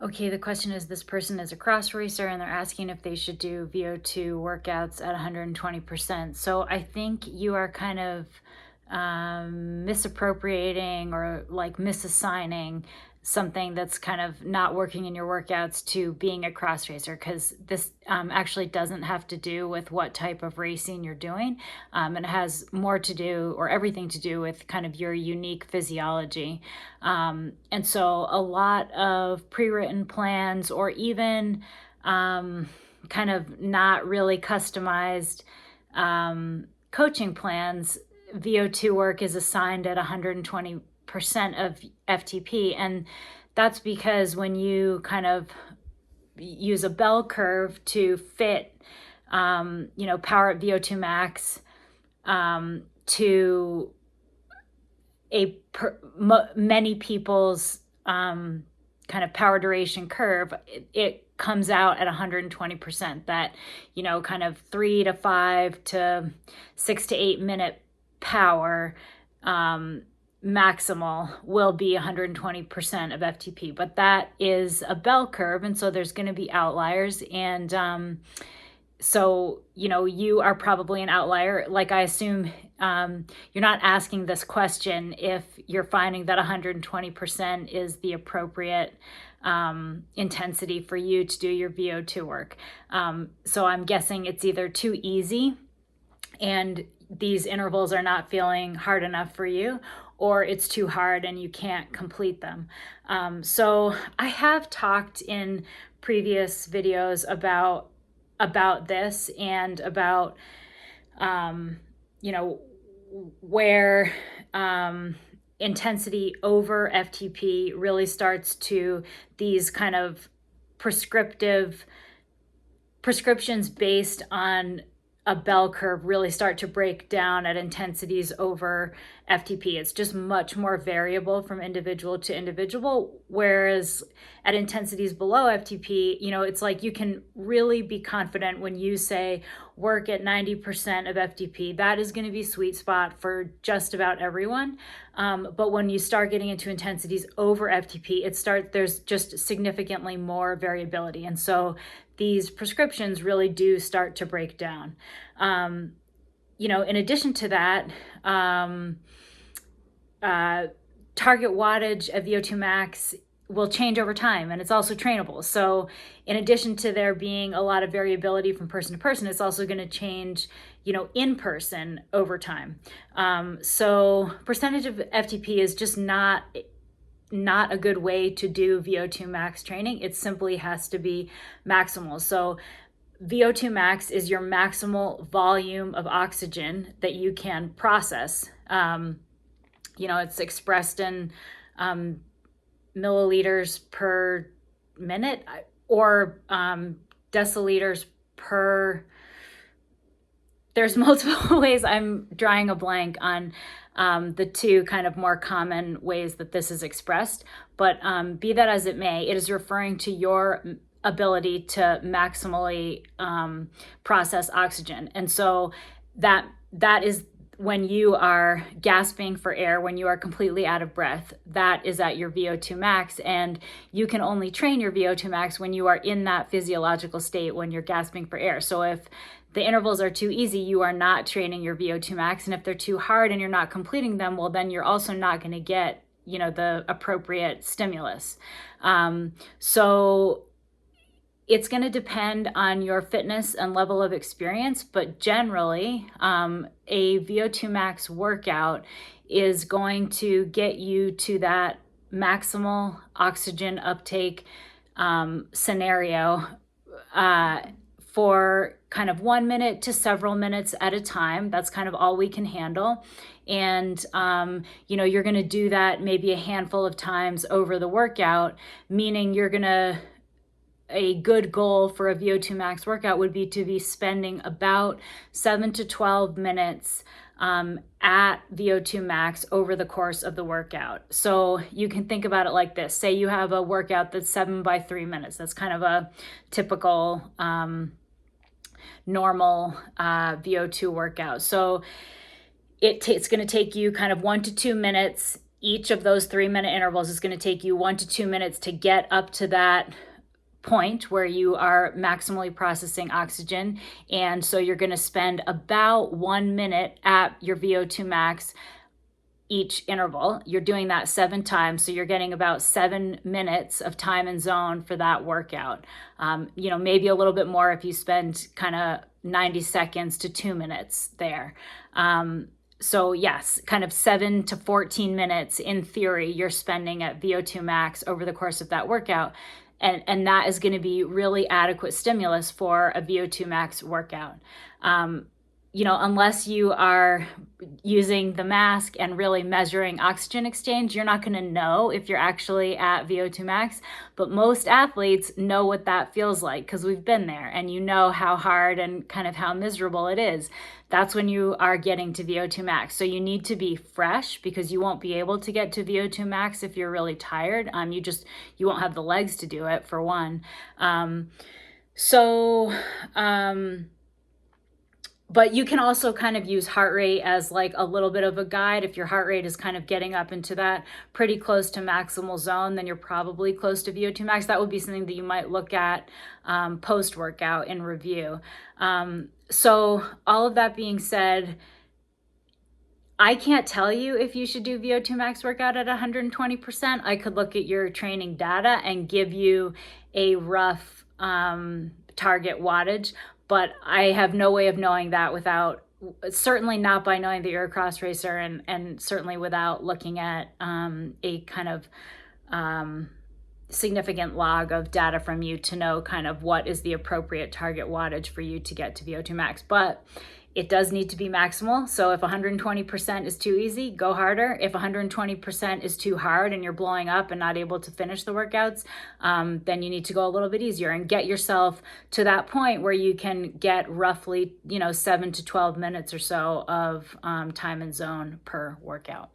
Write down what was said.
Okay, the question is this person is a cross racer and they're asking if they should do VO2 workouts at 120%. So I think you are kind of misappropriating or like misassigning something that's kind of not working in your workouts to being a cross racer, because this actually doesn't have to do with what type of racing you're doing. And it has more to do, or everything to do, with kind of your unique physiology. And so a lot of pre-written plans, or even kind of not really customized coaching plans, VO2 work is assigned at 120% of FTP. And that's because when you kind of use a bell curve to fit, power at VO2 max to many people's kind of power duration curve, it comes out at 120%. That, kind of 3 to 5 to 6 to 8 minute power maximal will be 120% of FTP. But that is a bell curve, and so there's going to be outliers. And so, you are probably an outlier. Like, I assume you're not asking this question if you're finding that 120% is the appropriate intensity for you to do your VO2 work. So I'm guessing it's either too easy and these intervals are not feeling hard enough for you, or it's too hard and you can't complete them. So I have talked in previous videos about this, and about where intensity over FTP really starts to, these kind of prescriptions based on a bell curve really start to break down at intensities over FTP. It's just much more variable from individual to individual. Whereas at intensities below FTP, it's like you can really be confident when you say work at 90% of FTP. That is going to be sweet spot for just about everyone. But when you start getting into intensities over FTP, there's just significantly more variability. And so these prescriptions really do start to break down. In addition to that, target wattage of VO2 max will change over time, and it's also trainable. So in addition to there being a lot of variability from person to person, it's also going to change, in person over time. So percentage of FTP is just not a good way to do VO2 max training. It simply has to be maximal. So VO2 max is your maximal volume of oxygen that you can process. It's expressed in milliliters per minute, or deciliters per. There's multiple ways. I'm drawing a blank on the two kind of more common ways that this is expressed. But be that as it may, it is referring to your ability to maximally process oxygen. And so that is when you are gasping for air, when you are completely out of breath. That is at your VO2 max, and you can only train your VO2 max when you are in that physiological state, when you're gasping for air. So if the intervals are too easy, you are not training your VO2 max. And if they're too hard and you're not completing them, well, then you're also not going to get, the appropriate stimulus. So it's going to depend on your fitness and level of experience, but generally, a VO2 max workout is going to get you to that maximal oxygen uptake scenario for kind of 1 minute to several minutes at a time. That's kind of all we can handle. And, you're going to do that maybe a handful of times over the workout, meaning a good goal for a VO2 max workout would be to be spending about 7 to 12 minutes at VO2 max over the course of the workout. So you can think about it like this. Say you have a workout that's 7 by 3 minutes. That's kind of a typical normal VO2 workout. So it's going to take you kind of 1 to 2 minutes each of those 3-minute intervals is going to take you 1 to 2 minutes to get up to that point where you are maximally processing oxygen. And so you're going to spend about 1 minute at your VO2 max each interval. You're doing that 7 times, so you're getting about 7 minutes of time and zone for that workout. Maybe a little bit more if you spend kind of 90 seconds to 2 minutes there. So yes, kind of 7 to 14 minutes in theory you're spending at VO2 max over the course of that workout. And that is going to be really adequate stimulus for a VO2 max workout. Unless you are using the mask and really measuring oxygen exchange, you're not going to know if you're actually at VO2 max. But most athletes know what that feels like because we've been there, and you know how hard and kind of how miserable it is. That's when you are getting to VO2 max. So you need to be fresh because you won't be able to get to VO2 max if you're really tired. You won't have the legs to do it, for one. But you can also kind of use heart rate as like a little bit of a guide. If your heart rate is kind of getting up into that pretty close to maximal zone, then you're probably close to VO2 max. That would be something that you might look at post-workout in review. So all of that being said, I can't tell you if you should do VO2 max workout at 120%. I could look at your training data and give you a rough target wattage, but I have no way of knowing that certainly not by knowing that you're a cross racer, and certainly without looking at a kind of significant log of data from you to know kind of what is the appropriate target wattage for you to get to VO2 max. But it does need to be maximal. So if 120% is too easy, go harder. If 120% is too hard and you're blowing up and not able to finish the workouts, then you need to go a little bit easier and get yourself to that point where you can get roughly, 7 to 12 minutes or so of time and zone per workout.